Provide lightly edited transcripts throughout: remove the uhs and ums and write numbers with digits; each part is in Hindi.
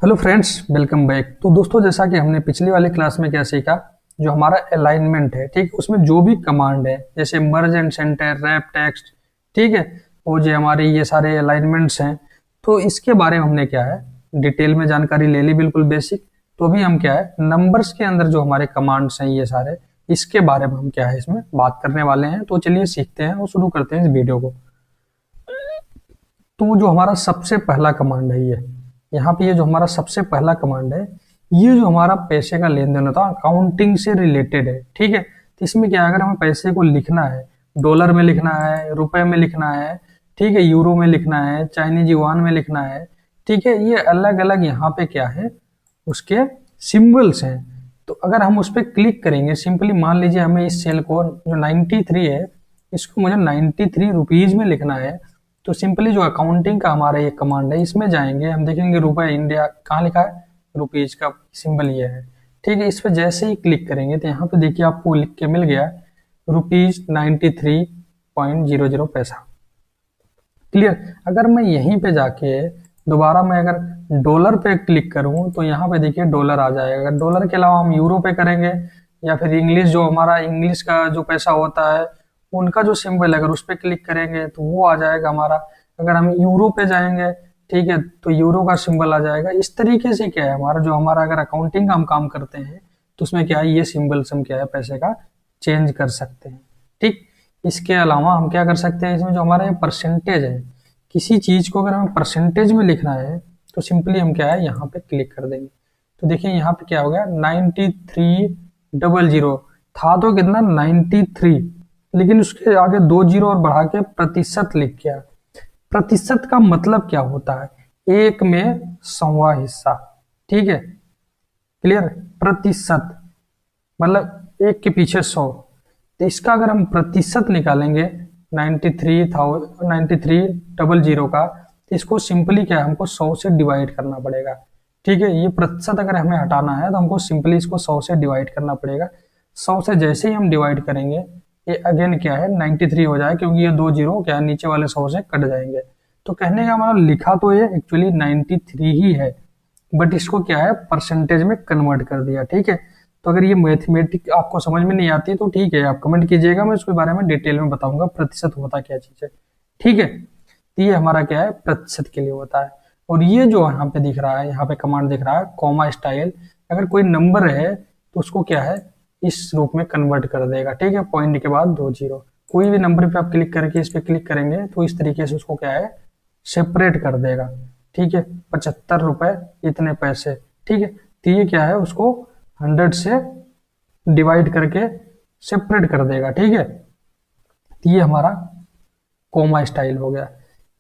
Hello friends, welcome back. तो दोस्तों, जैसा कि हमने पिछली वाली क्लास में क्या सीखा, जो हमारा अलाइनमेंट है, ठीक, उसमें जो भी कमांड है जैसे मर्ज एंड सेंटर, रैप टेक्स्ट, ठीक है, वो जो हमारे ये सारे अलाइनमेंट्स हैं, तो इसके बारे में हमने क्या है डिटेल में जानकारी ले ली, बिल्कुल बेसिक। तो अभी हम क्या है नंबर्स के अंदर जो हमारे कमांड्स हैं ये सारे, इसके बारे में हम क्या है इसमें बात करने वाले हैं। तो चलिए सीखते हैं और शुरू करते हैं इस वीडियो को। तो जो हमारा सबसे पहला कमांड है ये, यहाँ पे ये जो हमारा सबसे पहला कमांड है, ये जो हमारा पैसे का लेन देन होता है अकाउंटिंग से रिलेटेड है, ठीक है। तो इसमें क्या है, अगर हमें पैसे को लिखना है, डॉलर में लिखना है, रुपए में लिखना है, ठीक है, यूरो में लिखना है, चाइनीज युआन में लिखना है, ठीक है, ये अलग अलग यहाँ पे क्या है उसके सिंबल्स हैं। तो अगर हम उस पर क्लिक करेंगे, सिंपली मान लीजिए हमें इस सेल को जो 93 है, इसको मुझे 93 रुपीज में लिखना है। तो सिंपली जो अकाउंटिंग का हमारा ये कमांड है, इसमें जाएंगे, हम देखेंगे रुपए इंडिया कहाँ लिखा है, रुपीज का सिंबल ये है, ठीक है। इस पे जैसे ही क्लिक करेंगे तो यहाँ पे देखिए आपको लिख के मिल गया ₹93.00 पैसा। क्लियर। अगर मैं यहीं पे जाके दोबारा मैं अगर डॉलर पे क्लिक करूं तो यहाँ पे देखिए डॉलर आ जाएगा। अगर डॉलर के अलावा हम यूरो पे करेंगे या फिर इंग्लिश, जो हमारा इंग्लिश का जो पैसा होता है उनका जो सिंबल है, अगर उस पर क्लिक करेंगे तो वो आ जाएगा हमारा। अगर हम यूरो पे जाएंगे, ठीक है, तो यूरो का सिंबल आ जाएगा। इस तरीके से क्या है हमारा जो हमारा अगर अकाउंटिंग का हम काम करते हैं तो उसमें क्या है ये सिंबल्स हम क्या है पैसे का चेंज कर सकते हैं, ठीक। इसके अलावा हम क्या कर सकते हैं, इसमें जो हमारा परसेंटेज है, किसी चीज को अगर हमें परसेंटेज में लिखना है तो सिंपली हम क्या है यहाँ पे क्लिक कर देंगे। तो देखिए यहाँ पे क्या हो गया 9300 था, तो कितना 93, लेकिन उसके आगे 20 और बढ़ा के प्रतिशत लिख गया। प्रतिशत का मतलब क्या होता है, एक में 100वां हिस्सा, ठीक है। क्लियर। प्रतिशत मतलब एक के पीछे 100। तो इसका अगर हम प्रतिशत निकालेंगे 9300 का, तो इसको सिंपली क्या है हमको 100 से डिवाइड करना पड़ेगा, ठीक है। ये प्रतिशत अगर हमें हटाना है तो हमको सिंपली इसको 100 से डिवाइड करना पड़ेगा। 100 से जैसे ही हम डिवाइड करेंगे ये अगेन क्या है 93 हो जाए, क्योंकि ये 2 जीरो क्या है नीचे वाले 100 से कट जाएंगे। तो कहने का मतलब लिखा तो ये एक्चुअली 93 ही है, बट इसको क्या है परसेंटेज में कन्वर्ट कर दिया, ठीक है। तो अगर ये मैथमेटिक आपको समझ में नहीं आती तो ठीक है, आप कमेंट कीजिएगा, मैं उसके बारे में डिटेल में बताऊंगा प्रतिशत होता क्या चीज है, ठीक है। तो ये हमारा क्या है प्रतिशत के लिए होता है। और ये जो यहाँ पे दिख रहा है, यहाँ पे कमांड दिख रहा है कॉमा स्टाइल, अगर कोई नंबर है तो उसको क्या है इस रूप में कन्वर्ट कर देगा, ठीक है। पॉइंट के बाद 2 जीरो, कोई भी नंबर पे आप क्लिक करके इस पे क्लिक करेंगे तो इस तरीके से उसको क्या है सेपरेट कर देगा, ठीक है। 75 रुपए इतने पैसे, ठीक है। तो ये क्या है उसको 100 से डिवाइड करके सेपरेट कर देगा, ठीक है। तो ये हमारा कोमा स्टाइल हो गया।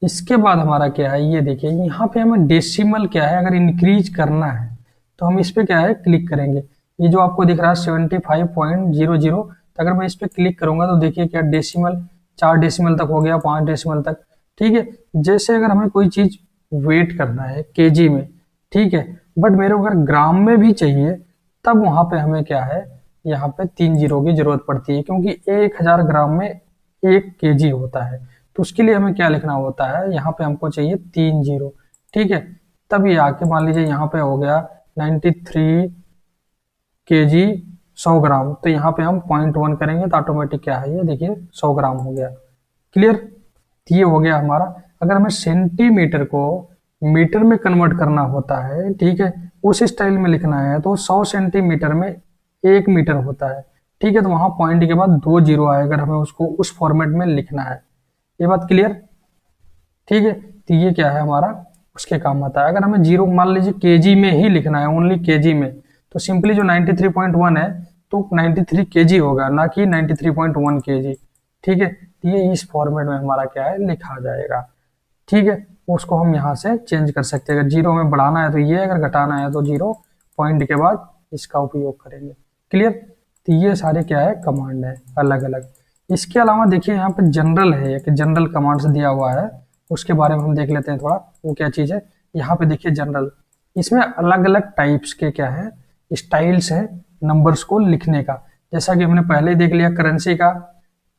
इसके बाद हमारा क्या है ये देखिए, यहाँ पे हमें डेसिमल क्या है अगर इंक्रीज करना है तो हम इस पे क्या है क्लिक करेंगे। ये जो आपको दिख रहा है 75.00, तो अगर मैं इस पे क्लिक करूंगा तो देखिए क्या डेसिमल 4 डेसिमल तक हो गया, 5 डेसिमल तक, ठीक है। जैसे अगर हमें कोई चीज वेट करना है केजी में, ठीक है, बट मेरे को अगर ग्राम में भी चाहिए तब वहां पे हमें क्या है यहाँ पे 3 जीरो की जरूरत पड़ती है, क्योंकि 1000 ग्राम में 1 केजी होता है। तो उसके लिए हमें क्या लिखना होता है, यहाँ पे हमको चाहिए 3 जीरो, ठीक है। तब ये आके मान लीजिए यहाँ पे हो गया 93 केजी 100 ग्राम, तो यहाँ पे हम 0.1 करेंगे तो ऑटोमेटिक क्या है ये देखिए 100 ग्राम हो गया। क्लियर। तो ये हो गया हमारा। अगर हमें सेंटीमीटर को मीटर में कन्वर्ट करना होता है, ठीक है, उस स्टाइल में लिखना है तो 100 सेंटीमीटर में 1 मीटर होता है, ठीक है। तो वहां पॉइंट के बाद 2 जीरो आए अगर हमें उसको उस फॉर्मेट में लिखना है। ये बात क्लियर, ठीक है। तो ये क्या है हमारा उसके काम आता है। अगर हमें जीरो मान लीजिए केजी में ही लिखना है, ओनली केजी में, तो सिंपली जो 93.1 है तो 93 केजी होगा, ना कि 93.1 केजी, ठीक है। तो ये इस फॉर्मेट में हमारा क्या है लिखा जाएगा, ठीक है। उसको हम यहाँ से चेंज कर सकते हैं। अगर जीरो में बढ़ाना है तो ये, अगर घटाना है तो जीरो पॉइंट के बाद इसका उपयोग करेंगे। क्लियर। तो ये सारे क्या है कमांड है अलग अलग। इसके अलावा देखिए यहाँ पे जनरल है, एक जनरल कमांड्स दिया हुआ है, उसके बारे में हम देख लेते हैं थोड़ा, वो क्या चीज है। यहाँ पे देखिए जनरल, इसमें अलग अलग टाइप्स के क्या है स्टाइल्स है नंबर्स को लिखने का। जैसा कि हमने पहले ही देख लिया करेंसी का,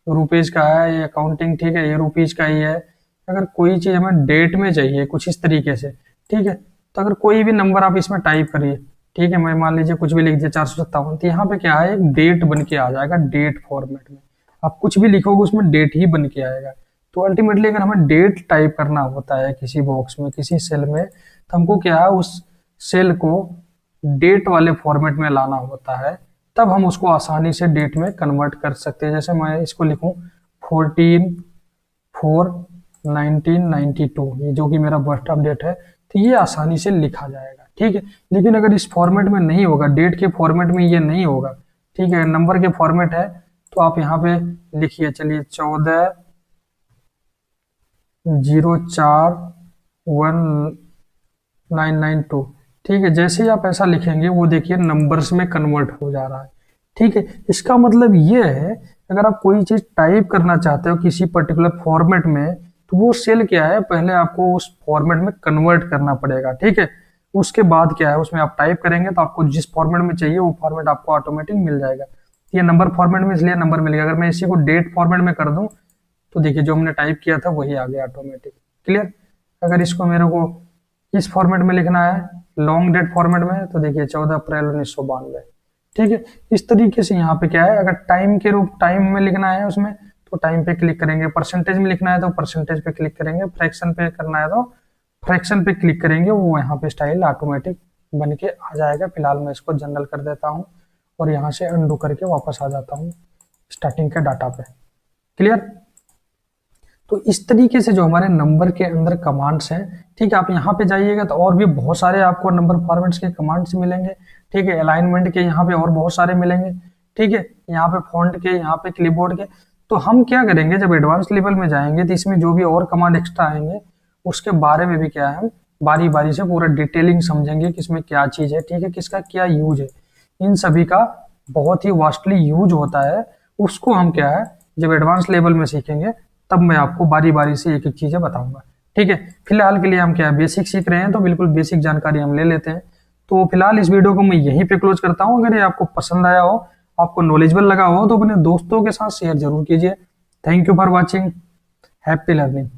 रुपीज का है ये अकाउंटिंग, ठीक है, ये रुपीज का ही है। अगर कोई चीज हमें डेट में चाहिए कुछ इस तरीके से, ठीक है, तो अगर कोई भी नंबर आप इसमें टाइप करिए, ठीक है, मैं मान लीजिए कुछ भी लिख दिया 457, तो यहाँ पे क्या है, एक डेट बन के आ जाएगा डेट फॉर्मेट में। आप कुछ भी लिखोगे उसमें डेट ही बन के आएगा। तो अल्टीमेटली अगर हमें डेट टाइप करना होता है किसी बॉक्स में, किसी सेल में, तो हमको क्या है, उस सेल को डेट वाले फॉर्मेट में लाना होता है, तब हम उसको आसानी से डेट में कन्वर्ट कर सकते हैं। जैसे मैं इसको लिखूं 14/4/1992, ये जो कि मेरा बर्थ अपडेट है, तो ये आसानी से लिखा जाएगा, ठीक है। लेकिन अगर इस फॉर्मेट में नहीं होगा, डेट के फॉर्मेट में ये नहीं होगा, ठीक है, नंबर के फॉर्मेट है, तो आप यहाँ पे लिखिए, चलिए 14/04/1992, ठीक है। जैसे ही आप ऐसा लिखेंगे वो देखिए नंबर्स में कन्वर्ट हो जा रहा है, ठीक है। इसका मतलब ये है, अगर आप कोई चीज टाइप करना चाहते हो किसी पर्टिकुलर फॉर्मेट में, तो वो सेल क्या है, पहले आपको उस फॉर्मेट में कन्वर्ट करना पड़ेगा, ठीक है। उसके बाद क्या है, उसमें आप टाइप करेंगे तो आपको जिस फॉर्मेट में चाहिए वो फॉर्मेट आपको ऑटोमेटिक मिल जाएगा। ये नंबर फॉर्मेट में इसलिए नंबर मिलेगा। अगर मैं इसी को डेट फॉर्मेट में कर दूं, तो देखिए जो हमने टाइप किया था वही आ गया ऑटोमेटिक। क्लियर। अगर इसको मेरे को इस फॉर्मेट में लिखना है, लॉन्ग डेट फॉर्मेट में, तो देखिए 14 अप्रैल 1992, ठीक है। इस तरीके से यहाँ पे क्या है, अगर टाइम के रूप टाइम में लिखना है उसमें, तो टाइम पे क्लिक करेंगे, परसेंटेज में लिखना है तो परसेंटेज पे क्लिक करेंगे, फ्रैक्शन पे करना है तो फ्रैक्शन पे क्लिक करेंगे, वो यहाँ पे स्टाइल ऑटोमेटिक बन के आ जाएगा। फिलहाल मैं इसको जनरल कर देता हूँ और यहाँ से अंडू करके वापस आ जाता हूँ स्टार्टिंग के डाटा पे। क्लियर। तो इस तरीके से जो हमारे नंबर के अंदर कमांड्स हैं, ठीक है, आप यहाँ पे जाइएगा तो और भी बहुत सारे आपको नंबर फॉर्मेट्स के कमांड्स मिलेंगे, ठीक है। अलाइनमेंट के यहाँ पे और बहुत सारे मिलेंगे, ठीक है, यहाँ पे फॉन्ट के, यहाँ पे क्लिपबोर्ड के। तो हम क्या करेंगे, जब एडवांस लेवल में जाएंगे तो इसमें जो भी और कमांड एक्स्ट्रा आएंगे उसके बारे में भी क्या है, हम बारी बारी से पूरा डिटेलिंग समझेंगे कि इसमें क्या चीज है, ठीक है, किसका क्या यूज है। इन सभी का बहुत ही वास्टली यूज होता है, उसको हम क्या है, जब एडवांस लेवल में सीखेंगे तब मैं आपको बारी बारी से एक एक चीजें बताऊंगा, ठीक है। फिलहाल के लिए हम क्या है, बेसिक सीख रहे हैं, तो बिल्कुल बेसिक जानकारी हम ले लेते हैं। तो फिलहाल इस वीडियो को मैं यहीं पे क्लोज करता हूं। अगर ये आपको पसंद आया हो, आपको नॉलेजेबल लगा हो, तो अपने दोस्तों के साथ शेयर जरूर कीजिए। Thank you for watching. Happy learning.